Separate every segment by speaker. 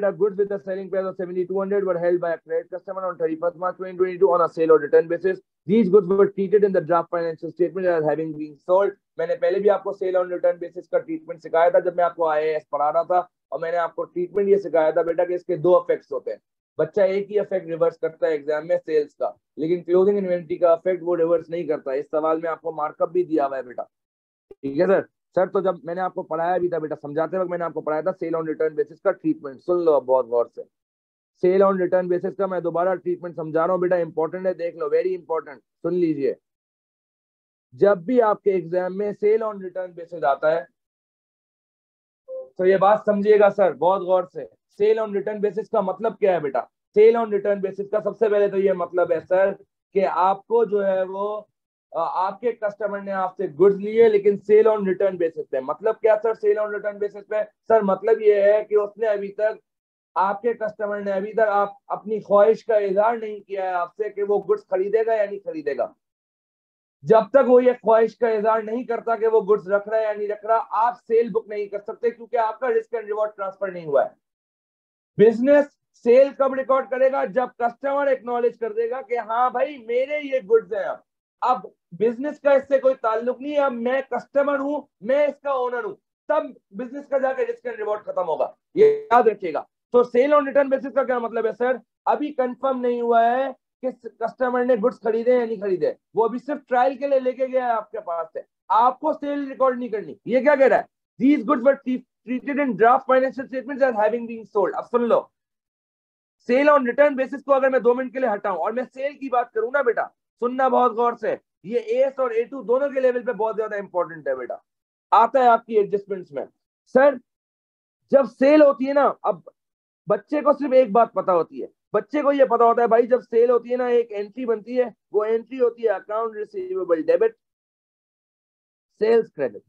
Speaker 1: बेटा goods with the selling price of 7200 were held by a credit customer on 31st March 2022 on a sale or return basis. These goods were treated in the draft financial statement as having been sold. मैंने पहले भी आपको cell or return basis का treatment सिखाया था जब मैं आपको आईएएस पढ़ा रहा था, और मैंने आपको ट्रीटमेंट ये सिखाया था बेटा कि इसके दो इफेक्ट्स होते हैं. बच्चा एक ही इफेक्ट रिवर्स करता है एग्जाम में सेल्स का, लेकिन क्लोजिंग इन्वेंटरी का इफेक्ट वो रिवर्स नहीं करता. इस सवाल में आपको मार्कअप भी दिया हुआ है बेटा. ठीक है सर. सर तो जब मैंने आपको पढ़ाया भी था बेटा, समझाते वक्त मैंने आपको पढ़ाया था सेल ऑन रिटर्न बेसिस का ट्रीटमेंट. सुन लो अब बहुत गौर से. सेल ऑन रिटर्न बेसिस का मैं दोबारा ट्रीटमेंट समझा रहा हूँ बेटा, इंपॉर्टेंट है, देख लो, वेरी इंपॉर्टेंट. सुन लीजिए, जब भी आपके एग्जाम में सेल ऑन रिटर्न बेसिस आता है तो ये बात समझिएगा सर बहुत गौर से. सेल ऑन रिटर्न बेसिस का मतलब क्या है बेटा? सेल ऑन रिटर्न बेसिस का सबसे पहले तो ये मतलब है सर कि आपको जो है वो आपके कस्टमर ने आपसे गुड्स लिए लेकिन सेल ऑन रिटर्न बेसिस पे. मतलब क्या sir sale on return basis पे? सर मतलब ये है कि उसने अभी तक, आपके कस्टमर ने अभी तक आप अपनी ख्वाहिश का इजहार नहीं किया है आपसे कि वो गुड्स खरीदेगा या नहीं खरीदेगा. जब तक वो ये ख्वाहिश का इजहार नहीं करता कि वो गुड्स रख रहा है या नहीं रख रहा, आप सेल बुक नहीं कर सकते, क्योंकि आपका रिस्क एंड रिवॉर्ड ट्रांसफर नहीं हुआ है. बिजनेस सेल कब रिकॉर्ड करेगा? जब कस्टमर एक्नॉलेज कर देगा कि हाँ भाई मेरे ये गुड्स हैं. अब बिजनेस का इससे कोई ताल्लुक नहीं है, अब मैं कस्टमर हूं, मैं इसका ओनर हूं, तब बिजनेस का जाकर रिस्क एंड रिवॉर्ड खत्म होगा. ये याद रखिएगा. तो सेल ऑन रिटर्न बेसिस का क्या मतलब है सर? अभी कंफर्म नहीं हुआ है कि कस्टमर ने गुड्स खरीदे या नहीं खरीदे, वो अभी सिर्फ ट्रायल के लिए लेके गया है आपके पास से, आपको सेल रिकॉर्ड नहीं करनी. ये क्या कह रहा है? These goods were treated in draft financial statements as having been sold. अब सुन लो, सेल ऑन रिटर्न बेसिस को अगर मैं 2 मिनट के लिए हटाऊं और मैं सेल की बात करूं ना बेटा, सुनना बहुत गौर से, ये एस और ए2 दोनों के लेवल पे बहुत ज्यादा इंपॉर्टेंट है बेटा, आता है आपकी एडजस्टमेंट्स में. सर जब सेल होती है ना, अब बच्चे को सिर्फ एक बात पता होती है, बच्चे को ये पता होता है भाई जब सेल होती है ना एक एंट्री बनती है, वो एंट्री होती है account receivable debit sales credit,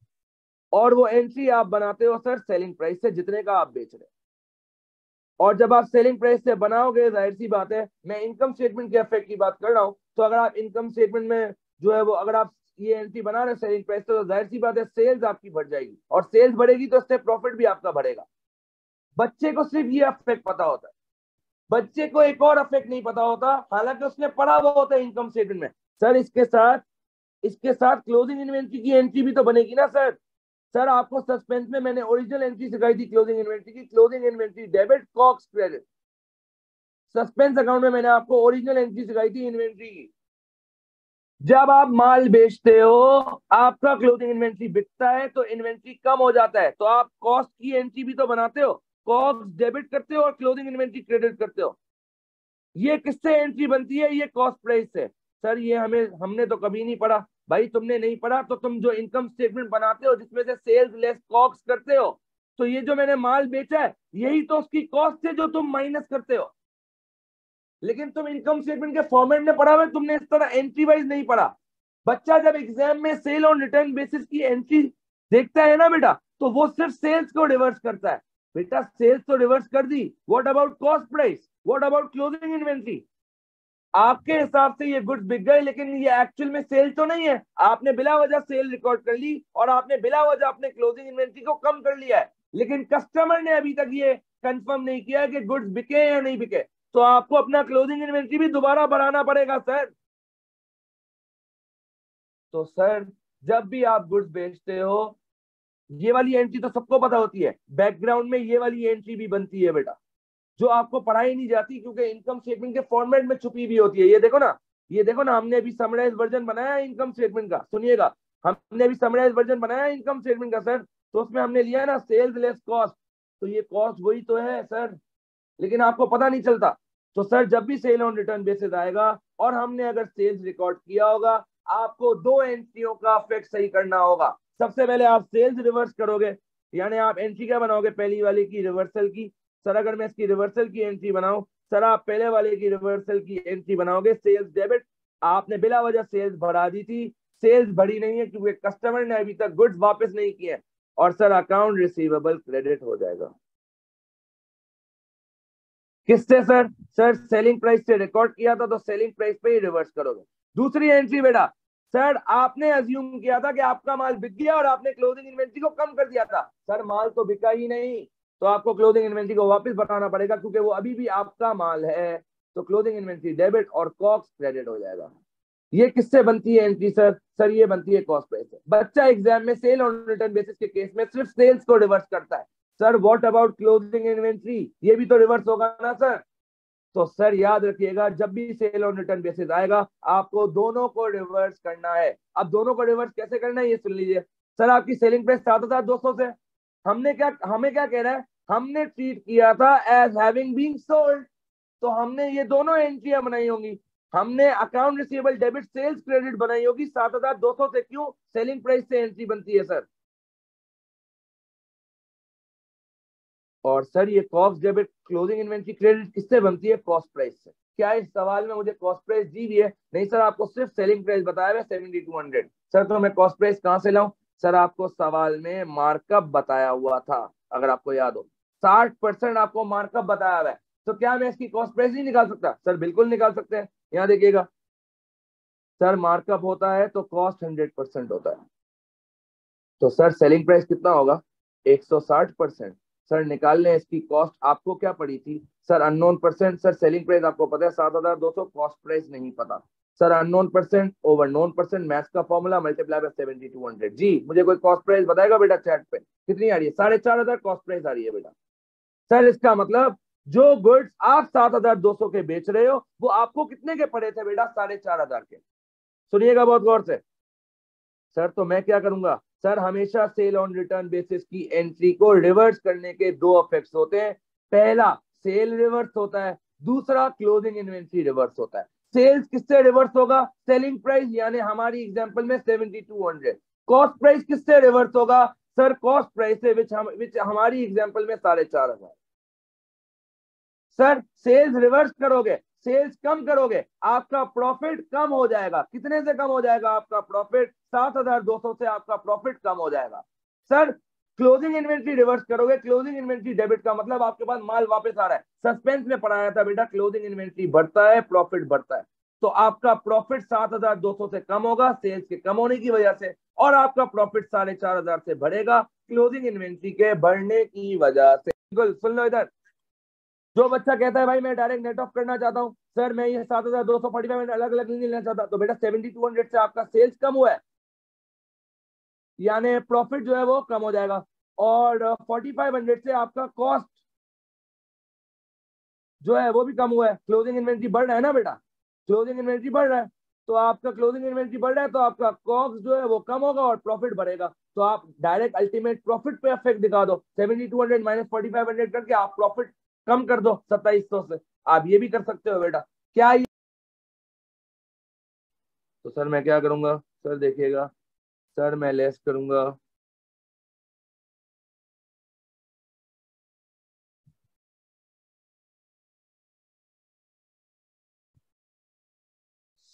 Speaker 1: और वो एंट्री आप बनाते हो सर सेलिंग प्राइस से जितने का आप बेच रहे हो. और जब आप सेलिंग प्राइस से बनाओगे, जाहिर सी बात है, मैं इनकम स्टेटमेंट के इफेक्ट की बात कर रहा हूं, तो अगर आप इनकम स्टेटमेंट में जो है वो अगर आप ये एंट्री बना रहे सेलिंग प्राइस से, तो जाहिर सी बात है सेल्स आपकी बढ़ जाएगी, और सेल्स बढ़ेगी तो इससे प्रॉफिट भी आपका बढ़ेगा. बच्चे को सिर्फ ये इफेक्ट पता होता है, बच्चे को एक और इफेक्ट नहीं पता होता, हालांकि उसने पढ़ा हुआ होता है इनकम स्टेटमेंट में. सर इसके साथ क्लोजिंग इन्वेंट्री की एंट्री भी तो बनेगी ना सर. सर आपको सस्पेंस में मैंने ओरिजिनल एंट्री सिखाई थी क्लोजिंग इन्वेंट्री की, closing inventory debit cost credit. Suspense account में मैंने आपको ओरिजिनल एंट्री सिखाई थी इन्वेंट्री की. जब आप माल बेचते हो, आपका क्लोजिंग इन्वेंट्री बिकता है तो इन्वेंट्री कम हो जाता है, तो आप कॉस्ट की एंट्री भी तो बनाते हो, कॉस्ट डेबिट करते हो और क्लोजिंग इन्वेंट्री क्रेडिट करते हो. ये किससे एंट्री बनती है? ये कॉस्ट प्राइस से. सर ये हमने तो कभी नहीं पढ़ा. भाई तुमने नहीं पढ़ा तो तुम जो इनकम स्टेटमेंट बनाते हो जिसमें से सेल्स लेस कॉस्ट करते हो, तो ये जो मैंने माल बेचा है यही तो उसकी कॉस्ट है जो तुम माइनस करते हो. लेकिन तुम इनकम स्टेटमेंट के फॉर्मेट में पढ़ा हुआ, तुमने इस तरह एंट्री वाइज नहीं पढ़ा. बच्चा जब एग्जाम में सेल ऑन रिटर्न बेसिस की एंट्री देखता है ना बेटा, तो वो सिर्फ सेल्स को रिवर्स करता है. बेटा सेल्स तो रिवर्स कर दी, what about cost price, what about closing inventory? आपके हिसाब से ये गुड्स बिक गए, लेकिन ये एक्चुअल में सेल तो नहीं है, आपने बिला वजह सेल रिकॉर्ड कर ली और आपने बिला वजह अपने क्लोजिंग इन्वेंट्री को कम कर लिया है, लेकिन कस्टमर ने अभी तक ये कंफर्म नहीं किया कि गुड्स बिके या नहीं बिके, तो आपको अपना क्लोजिंग इन्वेंट्री भी दोबारा बढ़ाना पड़ेगा सर. तो सर जब भी आप गुड्स बेचते हो, ये वाली एंट्री तो सबको पता होती है, बैकग्राउंड में ये वाली एंट्री भी बनती है बेटा, जो आपको पढ़ाई नहीं जाती क्योंकि इनकम स्टेटमेंट के फॉर्मेट में छुपी भी होती है. ये देखो ना, ये देखो ना, हमने अभी समराइज वर्जन बनाया है इनकम स्टेटमेंट का. सुनिएगा, हमने अभी समराइज वर्जन बनाया है इनकम स्टेटमेंट का सर, तो उसमें हमने लिया है ना सेल्स लेस कॉस्ट, तो ये कॉस्ट वही तो है सर, लेकिन आपको पता नहीं चलता. तो सर जब भी सेल ऑन रिटर्न बेसिस आएगा और हमने अगर सेल्स रिकॉर्ड किया होगा, आपको दो एंट्रियों का इफेक्ट सही करना होगा. सबसे पहले आप सेल्स रिवर्स करोगे, यानी आप एंट्री क्या बनाओगे? पहली वाले की रिवर्सल की. सर अगर मैं इसकी रिवर्सल की एंट्री बनाऊं, सर आप पहले वाले की रिवर्सल की एंट्री बनाओगे सेल्स डेबिट. आपने बिला वजह सेल्स बढ़ा दी थी, सेल्स बढ़ी नहीं है क्योंकि कस्टमर ने अभी तक गुड्स वापस नहीं किए, और सर अकाउंट रिसीवेबल क्रेडिट हो जाएगा. किससे सर? सर सेलिंग प्राइस से रिकॉर्ड किया था तो सेलिंग प्राइस पे ही रिवर्स करोगे. दूसरी एंट्री बेटा, सर आपने अज्यूम किया था कि आपका माल बिक गया और आपने क्लोजिंग इन्वेंट्री को कम कर दिया था. सर माल तो बिका ही नहीं, तो आपको क्लोजिंग इन्वेंट्री को वापस बताना पड़ेगा क्योंकि वो अभी भी आपका माल है। तो क्लोजिंग इन्वेंट्री डेबिट और कॉस्ट क्रेडिट हो जाएगा। ये किससे बनती है एंट्री सर? सर ये बनती है कॉस्ट प्राइस से। बच्चा एग्जाम में सेल ऑन रिटर्न बेसिस के केस में सिर्फ सेल्स को रिवर्स करता है। Sir what about closing inventory? ये भी तो रिवर्स होगा ना सर। तो सर याद रखिएगा, जब भी सेल ऑन रिटर्न बेसिस आएगा आपको दोनों को रिवर्स करना है। अब दोनों को रिवर्स कैसे करना है ये सुन लीजिए। सर आपकी सेलिंग प्राइस 7,200 से हमें क्या कह रहा है? हमने ट्रीट किया था एज हैविंग बीन सोल्ड। तो हमने ये दोनों एंट्रियां बनाई होंगी। हमने account receivable debit sales credit बनाई होगी 7,200 से। क्यों? सेलिंग प्राइस से एंट्री बनती है सर। और सर ये cost debit closing inventory credit किससे बनती है? कॉस्ट प्राइस से। क्या इस सवाल में मुझे कॉस्ट प्राइस दी हुई है? नहीं सर, आपको सिर्फ सेलिंग प्राइस बताया है 7,200। सर तो मैं कॉस्ट प्राइस कहां से लाऊं? सर आपको सवाल में मार्कअप बताया हुआ था, अगर आपको याद हो 60% आपको मार्कअप बताया हुआ है। तो क्या मैं इसकी कॉस्ट प्राइस नहीं निकाल सकता? सर बिल्कुल निकाल सकते हैं। यहाँ देखिएगा सर, मार्कअप होता है तो कॉस्ट 100% होता है। तो सर सेलिंग प्राइस कितना होगा? 160%। सर निकाल लें इसकी कॉस्ट। आपको क्या पड़ी थी sir? Unknown percent. Sir selling price आपको पता है 7,200, कॉस्ट प्राइस नहीं पता। Sir unknown percent over known percent, maths का फॉर्मूला मल्टीप्लाई बाय 7,200। जी मुझे कोई कॉस्ट प्राइस बताएगा बेटा चैट पे? कितनी आ रही है? 4,500 कॉस्ट प्राइस आ रही है बेटा। सर इसका मतलब जो गुड्स आप 7,200 के बेच रहे हो वो आपको कितने के पड़े थे बेटा? 4,500 के। सुनिएगा बहुत गौर से। सर तो मैं क्या करूंगा? सर हमेशा सेल ऑन रिटर्न बेसिस की एंट्री को रिवर्स करने के दो इफेक्ट्स होते हैं। पहला सेल रिवर्स होता है, दूसरा क्लोजिंग इन्वेंट्री रिवर्स होता है। सेल्स किससे रिवर्स होगा? सेलिंग प्राइस, यानी हमारी एग्जांपल में 7,200। कॉस्ट प्राइस किससे रिवर्स होगा? सर कॉस्ट प्राइस से विच हमारी एग्जांपल में 4,500। सर सेल्स रिवर्स करोगे, सेल्स कम करोगे, आपका प्रॉफिट कम हो जाएगा। कितने से कम हो जाएगा आपका प्रॉफिट? 7,200 से आपका प्रॉफिट कम हो जाएगा। सर क्लोजिंग इन्वेंट्री रिवर्स करोगे, क्लोजिंग इन्वेंट्री डेबिट का मतलब आपके पास माल वापस आ रहा है। सस्पेंस में पढ़ाया था बेटा, क्लोजिंग इन्वेंट्री बढ़ता है प्रॉफिट बढ़ता है। तो आपका प्रॉफिट 7,200 से कम होगा सेल्स के कम होने की वजह से, और आपका प्रॉफिट 4,500 से बढ़ेगा क्लोजिंग इन्वेंट्री के बढ़ने की वजह से। बिल्कुल सुन लो इधर। जो बच्चा कहता है भाई मैं डायरेक्ट नेट ऑफ करना चाहता हूँ सर, मैं ये 7,245 अलग अलग नहीं लेना चाहता, तो बेटा 7,200 से आपका सेल्स कम हुआ है, यानी प्रॉफिट जो है वो कम हो जाएगा। और 4,500 से आपका कॉस्ट जो है वो भी कम हुआ है। क्लोजिंग इन्वेंट्री बढ़ रहा है ना बेटा, क्लोजिंग इन्वेंट्री बढ़ रहा है, तो आपका क्लोजिंग इन्वेंट्री बढ़ रहा है तो आपका कॉस्ट जो है वो कम होगा और प्रॉफिट बढ़ेगा। तो आप डायरेक्ट अल्टीमेट प्रॉफिट पे इफेक्ट दिखा दो, 7,200 माइनस 4,500 करके आप प्रॉफिट कम कर दो 2,700 से। आप ये भी कर सकते हो बेटा। क्या ये? तो सर मैं क्या करूंगा? सर देखिएगा, सर मैं लेस करूंगा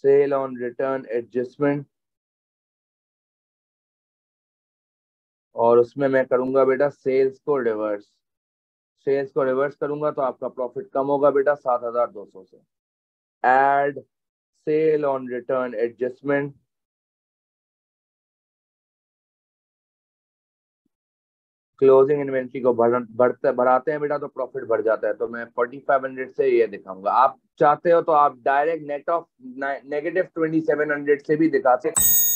Speaker 1: सेल ऑन रिटर्न एडजस्टमेंट, और उसमें मैं करूंगा बेटा सेल्स को रिवर्स। सेल्स को रिवर्स करूंगा तो आपका प्रॉफिट कम होगा बेटा 7,200 से। Add sale on return adjustment, closing inventory को बढ़ाते हैं बेटा तो प्रॉफिट बढ़ जाता है। तो मैं 4,500 से ये दिखाऊंगा। आप चाहते हो तो आप डायरेक्ट नेट ऑफ -2,700 से भी दिखा सकते।